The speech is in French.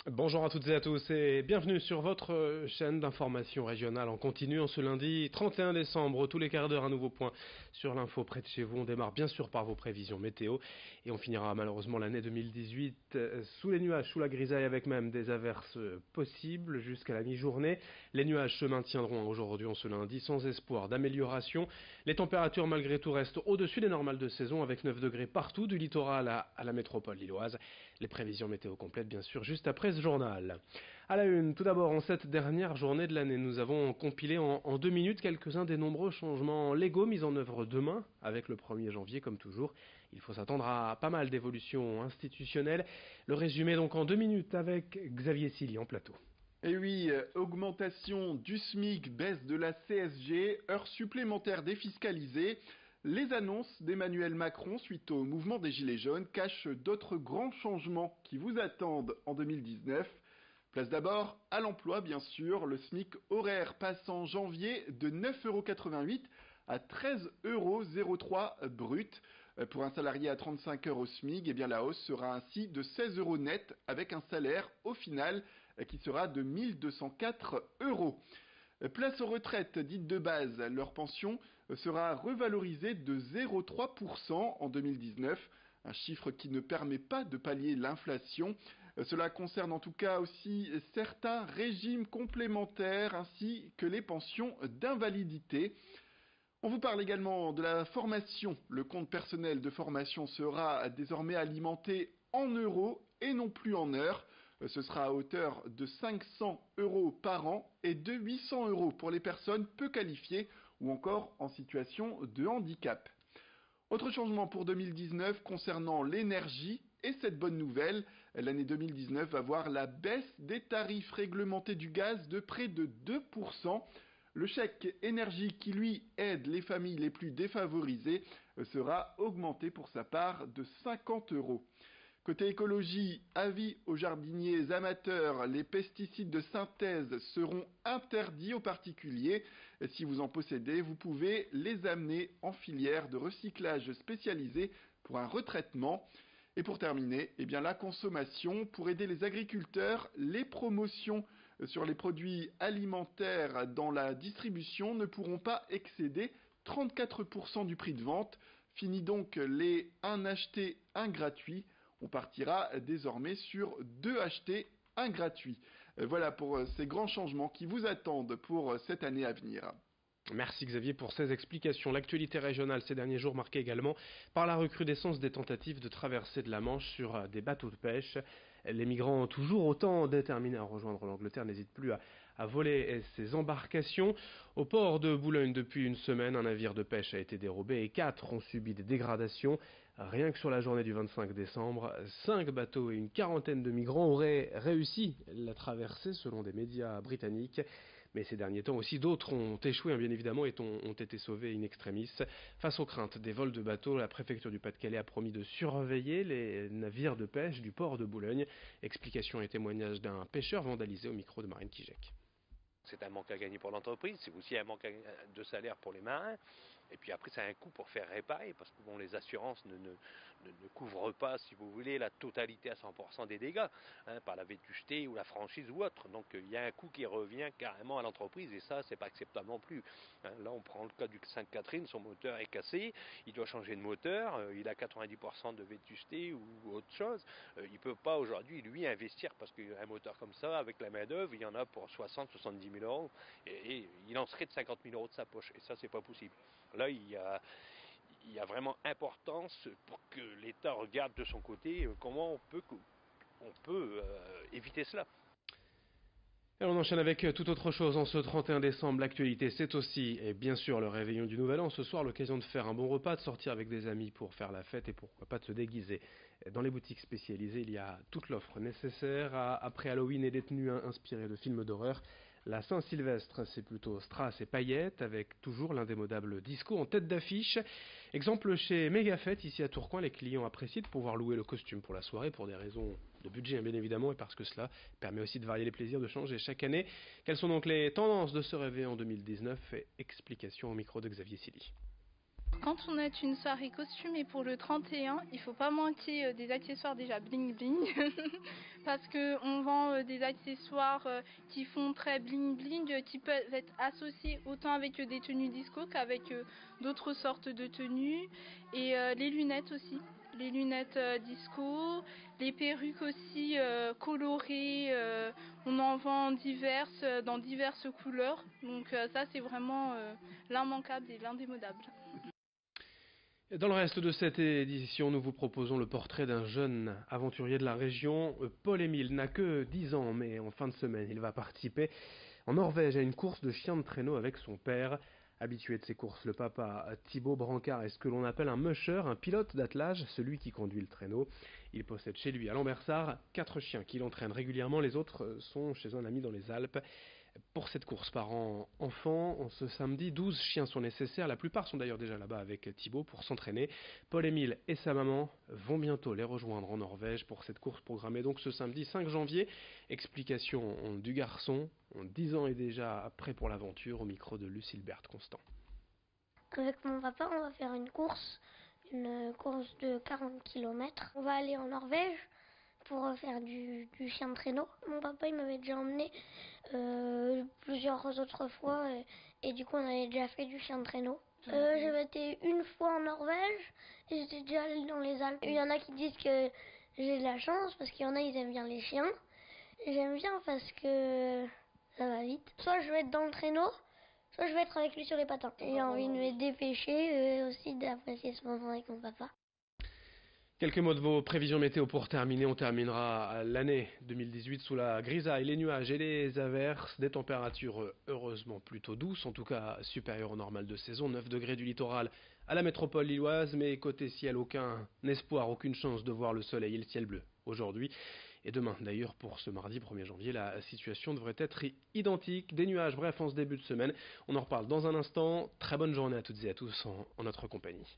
Bonjour à toutes et à tous et bienvenue sur votre chaîne d'information régionale en continu en ce lundi 31 décembre. Tous les quarts d'heure un nouveau point sur l'info près de chez vous. On démarre bien sûr par vos prévisions météo et on finira malheureusement l'année 2018 sous les nuages, sous la grisaille avec même des averses possibles jusqu'à la mi-journée. Les nuages se maintiendront aujourd'hui en ce lundi sans espoir d'amélioration. Les températures malgré tout restent au-dessus des normales de saison avec 9 degrés partout du littoral à la métropole lilloise. Les prévisions météo complètes bien sûr juste après ce journal. À la une, tout d'abord, en cette dernière journée de l'année, nous avons compilé en 2 minutes quelques-uns des nombreux changements légaux mis en œuvre demain, avec le 1er janvier comme toujours. Il faut s'attendre à pas mal d'évolutions institutionnelles. Le résumé donc en 2 minutes avec Xavier Silly en plateau. Et oui, augmentation du SMIC, baisse de la CSG, heures supplémentaires défiscalisées. Les annonces d'Emmanuel Macron suite au mouvement des Gilets jaunes cachent d'autres grands changements qui vous attendent en 2019. Place d'abord à l'emploi, bien sûr. Le SMIC horaire passe en janvier de 9,88 € à 13,03 € brut. Pour un salarié à 35 heures au SMIC, eh bien la hausse sera ainsi de 16 € net avec un salaire au final qui sera de 1204 €. Place aux retraites dites de base, leur pension sera revalorisée de 0,3% en 2019, un chiffre qui ne permet pas de pallier l'inflation. Cela concerne en tout cas aussi certains régimes complémentaires ainsi que les pensions d'invalidité. On vous parle également de la formation. Le compte personnel de formation sera désormais alimenté en euros et non plus en heures. Ce sera à hauteur de 500 € par an et de 800 € pour les personnes peu qualifiées ou encore en situation de handicap. Autre changement pour 2019 concernant l'énergie et cette bonne nouvelle, l'année 2019 va voir la baisse des tarifs réglementés du gaz de près de 2%. Le chèque énergie qui lui aide les familles les plus défavorisées sera augmenté pour sa part de 50 €. Côté écologie, avis aux jardiniers amateurs, les pesticides de synthèse seront interdits aux particuliers. Si vous en possédez, vous pouvez les amener en filière de recyclage spécialisée pour un retraitement. Et pour terminer, eh bien la consommation, pour aider les agriculteurs, les promotions sur les produits alimentaires dans la distribution ne pourront pas excéder 34% du prix de vente. Fini donc les 1 acheté, 1 gratuit. On partira désormais sur 2 achetés, 1 gratuit. Voilà pour ces grands changements qui vous attendent pour cette année à venir. Merci Xavier pour ces explications. L'actualité régionale ces derniers jours marquée également par la recrudescence des tentatives de traversée de la Manche sur des bateaux de pêche. Les migrants, toujours autant déterminés à rejoindre l'Angleterre, n'hésitent plus à voler ces embarcations. Au port de Boulogne, depuis une semaine, un navire de pêche a été dérobé et 4 ont subi des dégradations. Rien que sur la journée du 25 décembre, 5 bateaux et une quarantaine de migrants auraient réussi la traversée selon des médias britanniques. Mais ces derniers temps aussi, d'autres ont échoué, bien évidemment, et ont été sauvés in extremis. Face aux craintes des vols de bateaux, la préfecture du Pas-de-Calais a promis de surveiller les navires de pêche du port de Boulogne. Explication et témoignage d'un pêcheur vandalisé au micro de Marine Kijek. C'est un manque à gagner pour l'entreprise, c'est aussi un manque de salaire pour les marins. Et puis après, c'est un coût pour faire réparer, parce que bon, les assurances ne couvrent pas, si vous voulez, la totalité à 100% des dégâts, par la vétusté ou la franchise ou autre. Donc il y a un coût qui revient carrément à l'entreprise, et ça, c'est pas acceptable non plus. Là, on prend le cas du Sainte-Catherine, son moteur est cassé, il doit changer de moteur, il a 90% de vétusté ou autre chose. Il peut pas aujourd'hui, lui, investir, parce qu'un moteur comme ça, avec la main-d'œuvre, il y en a pour 60-70 000 €, et il en serait de 50 000 € de sa poche, et ça, c'est pas possible. Là, il y a vraiment importance pour que l'État regarde de son côté comment on peut éviter cela. Et on enchaîne avec toute autre chose. En ce 31 décembre, l'actualité, c'est aussi, et bien sûr, le réveillon du Nouvel An. Ce soir, l'occasion de faire un bon repas, de sortir avec des amis pour faire la fête et pourquoi pas de se déguiser. Dans les boutiques spécialisées, il y a toute l'offre nécessaire. Après Halloween et des tenues inspirées de films d'horreur, la Saint-Sylvestre, c'est plutôt strass et paillettes, avec toujours l'indémodable disco en tête d'affiche. Exemple chez Megafête, ici à Tourcoing, les clients apprécient de pouvoir louer le costume pour la soirée, pour des raisons de budget bien évidemment, et parce que cela permet aussi de varier les plaisirs, de changer chaque année. Quelles sont donc les tendances de ce réveillon en 2019 ? Explication au micro de Xavier Silly. quand on est une soirée costumée pour le 31, il ne faut pas manquer des accessoires déjà bling bling parce qu'on vend des accessoires qui font très bling bling, qui peuvent être associés autant avec des tenues disco qu'avec d'autres sortes de tenues, et les lunettes aussi. Les lunettes disco, les perruques aussi colorées, on en vend diverses, dans diverses couleurs, donc ça c'est vraiment l'immanquable et l'indémodable. Dans le reste de cette édition, nous vous proposons le portrait d'un jeune aventurier de la région. Paul-Émile n'a que 10 ans, mais en fin de semaine, il va participer en Norvège à une course de chiens de traîneau avec son père. Habitué de ces courses, le papa Thibaut Brancard est ce que l'on appelle un musher, un pilote d'attelage, celui qui conduit le traîneau. Il possède chez lui à Lambersart 4 chiens qu'il entraîne régulièrement, les autres sont chez un ami dans les Alpes. Pour cette course parents-enfants, ce samedi, 12 chiens sont nécessaires. La plupart sont d'ailleurs déjà là-bas avec Thibaut pour s'entraîner. Paul-Émile et sa maman vont bientôt les rejoindre en Norvège pour cette course programmée donc ce samedi 5 janvier. Explication du garçon, 10 ans et déjà prêt pour l'aventure, au micro de Lucille-Berthe Constant. Avec mon papa, on va faire une course de 40 km. On va aller en Norvège pour faire du chien de traîneau. Mon papa, il m'avait déjà emmené plusieurs autres fois et du coup, on avait déjà fait du chien de traîneau. J'avais été une fois en Norvège et j'étais déjà allée dans les Alpes. Il y en a qui disent que j'ai de la chance parce qu'il y en a, ils aiment bien les chiens. J'aime bien parce que ça va vite. Soit je vais être dans le traîneau, soit je vais être avec lui sur les patins. J'ai envie de me dépêcher aussi d'apprécier ce moment avec mon papa. Quelques mots de vos prévisions météo pour terminer. On terminera l'année 2018 sous la grisaille, les nuages et les averses. Des températures heureusement plutôt douces, en tout cas supérieures au normal de saison. 9 degrés du littoral à la métropole lilloise, mais côté ciel, aucun espoir, aucune chance de voir le soleil et le ciel bleu aujourd'hui. Et demain, d'ailleurs, pour ce mardi 1er janvier, la situation devrait être identique. Des nuages, bref, en ce début de semaine. On en reparle dans un instant. Très bonne journée à toutes et à tous en notre compagnie.